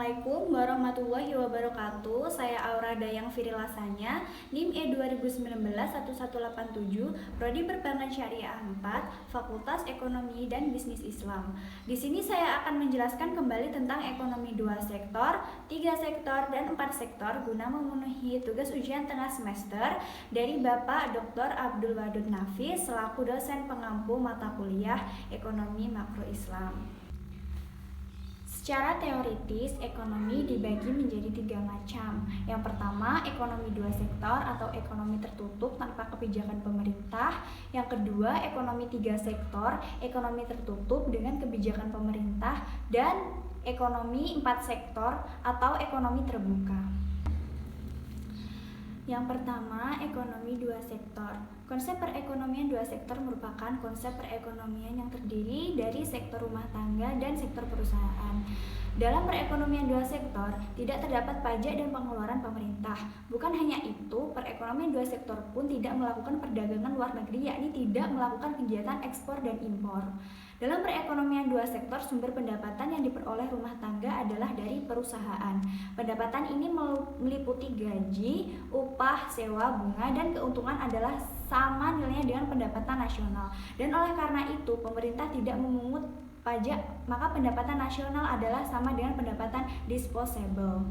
Assalamualaikum warahmatullahi wabarakatuh. Saya Aura Dayang Firilasanya, NIM E2019-1187, Prodi Perbankan Syariah 4, Fakultas Ekonomi dan Bisnis Islam. Di sini saya akan menjelaskan kembali tentang ekonomi 2 sektor, 3 sektor, dan 4 sektor guna memenuhi tugas ujian tengah semester dari Bapak Dr. Abdul Wadud Nafis selaku dosen pengampu mata kuliah Ekonomi Makro Islam. Secara teoritis, ekonomi dibagi menjadi 3 macam. Yang pertama, ekonomi 2 sektor atau ekonomi tertutup tanpa kebijakan pemerintah. Yang kedua, ekonomi 3 sektor, ekonomi tertutup dengan kebijakan pemerintah. Dan ekonomi 4 sektor atau ekonomi terbuka. Yang pertama, ekonomi 2 sektor. Konsep perekonomian 2 sektor merupakan konsep perekonomian yang terdiri dari sektor rumah tangga dan sektor perusahaan. Dalam perekonomian 2 sektor, tidak terdapat pajak dan pengeluaran pemerintah. Bukan hanya itu, perekonomian 2 sektor pun tidak melakukan perdagangan luar negeri, yakni tidak melakukan kegiatan ekspor dan impor. Dalam perekonomian 2 sektor, sumber pendapatan yang diperoleh rumah tangga adalah dari perusahaan. Pendapatan ini meliputi gaji, upah, sewa, bunga, dan keuntungan adalah sama nilainya dengan pendapatan nasional. Dan oleh karena itu, pemerintah tidak memungut pajak, maka pendapatan nasional adalah sama dengan pendapatan disposable.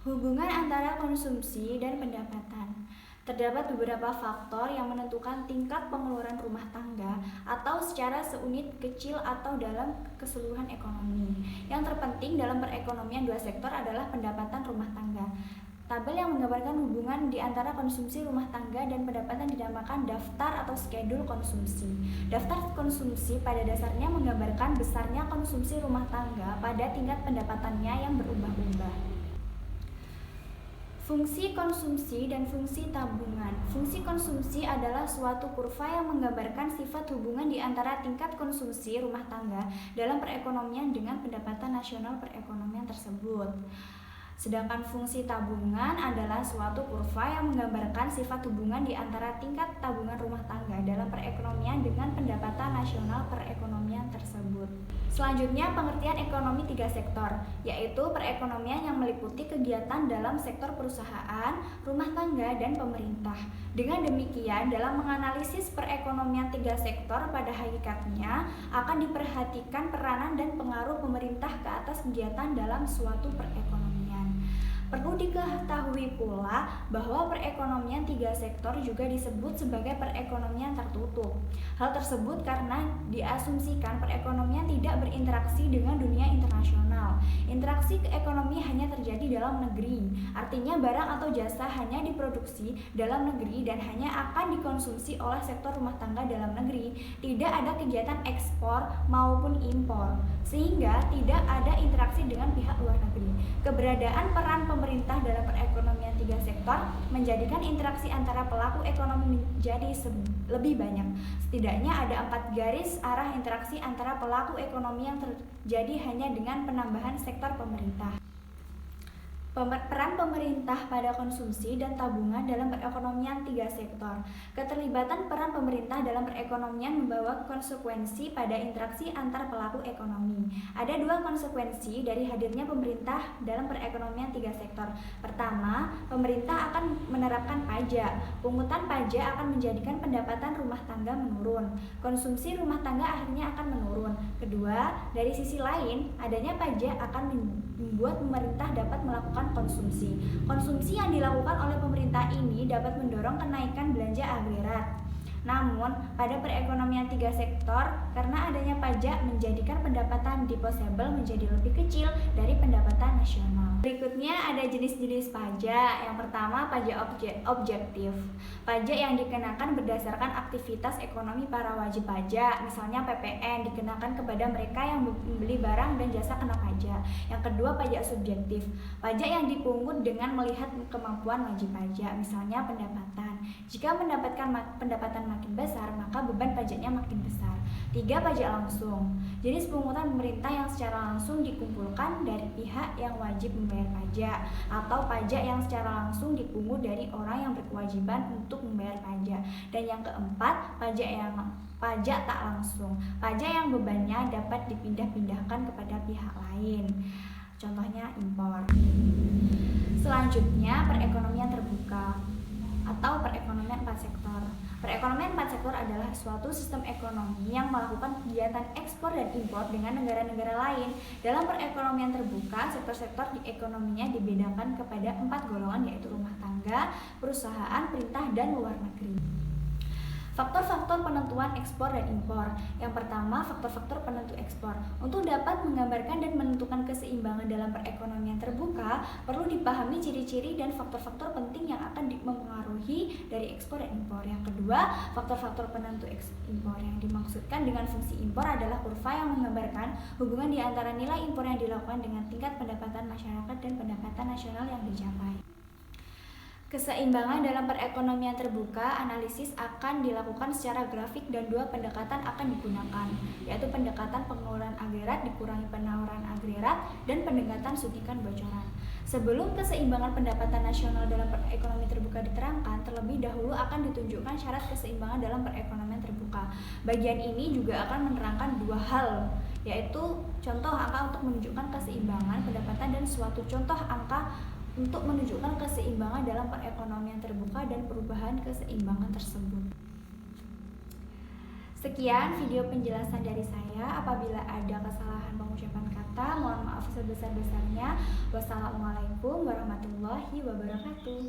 Hubungan antara konsumsi dan pendapatan. Terdapat beberapa faktor yang menentukan tingkat pengeluaran rumah tangga atau secara seunit kecil atau dalam keseluruhan ekonomi. Yang terpenting dalam perekonomian 2 sektor adalah pendapatan rumah tangga. Tabel yang menggambarkan hubungan di antara konsumsi rumah tangga dan pendapatan dinamakan daftar atau skedul konsumsi. Daftar konsumsi pada dasarnya menggambarkan besarnya konsumsi rumah tangga pada tingkat pendapatannya yang berubah-ubah. Fungsi konsumsi dan fungsi tabungan. Fungsi konsumsi adalah suatu kurva yang menggambarkan sifat hubungan di antara tingkat konsumsi rumah tangga dalam perekonomian dengan pendapatan nasional perekonomian tersebut. Sedangkan fungsi tabungan adalah suatu kurva yang menggambarkan sifat hubungan di antara tingkat tabungan rumah tangga dalam perekonomian dengan pendapatan nasional perekonomian tersebut. Selanjutnya, pengertian ekonomi 3 sektor, yaitu perekonomian yang meliputi kegiatan dalam sektor perusahaan, rumah tangga, dan pemerintah. Dengan demikian, dalam menganalisis perekonomian 3 sektor pada hakikatnya akan diperhatikan peranan dan pengaruh pemerintah ke atas kegiatan dalam suatu perekonomian. Perlu diketahui pula bahwa perekonomian 3 sektor juga disebut sebagai perekonomian tertutup. Hal tersebut karena diasumsikan perekonomian tidak berinteraksi dengan dunia internasional. Interaksi ekonomi hanya terjadi dalam negeri, artinya barang atau jasa hanya diproduksi dalam negeri dan hanya akan dikonsumsi oleh sektor rumah tangga dalam negeri. Tidak ada kegiatan ekspor maupun impor, sehingga tidak ada interaksi dengan pihak luar negeri. Keberadaan peran pemerintah dalam perekonomian 3 sektor menjadikan interaksi antara pelaku ekonomi menjadi lebih banyak. Setidaknya ada 4 garis arah interaksi antara pelaku ekonomi yang terjadi hanya dengan penambahan sektor pemerintah. Peran pemerintah pada konsumsi dan tabungan dalam perekonomian 3 sektor. Keterlibatan peran pemerintah dalam perekonomian membawa konsekuensi pada interaksi antar pelaku ekonomi. Ada 2 konsekuensi dari hadirnya pemerintah dalam perekonomian 3 sektor. Pertama, pemerintah akan menerapkan pajak. Pungutan pajak akan menjadikan pendapatan rumah tangga menurun. Konsumsi rumah tangga akhirnya akan menurun. Kedua, dari sisi lain, adanya pajak akan membuat pemerintah dapat melakukan konsumsi. Konsumsi yang dilakukan oleh pemerintah ini dapat mendorong kenaikan belanja agregat. Namun, pada perekonomian 3 sektor, karena adanya pajak menjadikan pendapatan disposable menjadi lebih kecil dari pendapatan nasional. Berikutnya ada jenis-jenis pajak. Yang pertama, pajak objektif. Pajak yang dikenakan berdasarkan aktivitas ekonomi para wajib pajak, misalnya PPN dikenakan kepada mereka yang membeli barang dan jasa kena pajak. Yang kedua, pajak subjektif. Pajak yang dipungut dengan melihat kemampuan wajib pajak, misalnya pendapatan. Jika mendapatkan pendapatan makin besar, maka beban pajaknya makin besar. 3, pajak langsung. Jenis pungutan pemerintah yang secara langsung dikumpulkan dari pihak yang wajib membayar pajak, atau pajak yang secara langsung dipungut dari orang yang berkewajiban untuk membayar pajak. Dan yang keempat, pajak tak langsung. Pajak yang bebannya dapat dipindah-pindahkan kepada pihak lain. Contohnya impor. Selanjutnya, perekonomian terbuka atau perekonomian 4 sektor. Perekonomian 4 sektor adalah suatu sistem ekonomi yang melakukan kegiatan ekspor dan impor dengan negara-negara lain. Dalam perekonomian terbuka, sektor-sektor di ekonominya dibedakan kepada 4 golongan, yaitu rumah tangga, perusahaan, perintah, dan luar negeri. Faktor-faktor penentuan ekspor dan impor. Yang pertama, faktor-faktor penentu ekspor. Untuk dapat menggambarkan dan menentukan keseimbangan dalam perekonomian terbuka, perlu dipahami ciri-ciri dan faktor-faktor penting yang akan mempengaruhi dari ekspor dan impor. Yang kedua, faktor-faktor penentu impor. Yang dimaksudkan dengan fungsi impor adalah kurva yang menggambarkan hubungan di antara nilai impor yang dilakukan dengan tingkat pendapatan masyarakat dan pendapatan nasional yang dicapai. Keseimbangan dalam perekonomian terbuka, analisis akan dilakukan secara grafik dan 2 pendekatan akan digunakan, yaitu pendekatan pengeluaran agregat dikurangi penyaluran agregat dan pendekatan suntikan bocoran. Sebelum keseimbangan pendapatan nasional dalam perekonomian terbuka diterangkan, terlebih dahulu akan ditunjukkan syarat keseimbangan dalam perekonomian terbuka. Bagian ini juga akan menerangkan 2 hal, yaitu contoh angka untuk menunjukkan keseimbangan pendapatan dan suatu contoh angka untuk menunjukkan keseimbangan dalam perekonomian terbuka dan perubahan keseimbangan tersebut. Sekian video penjelasan dari saya. Apabila ada kesalahan pengucapan kata, mohon maaf sebesar-besarnya. Wassalamualaikum warahmatullahi wabarakatuh.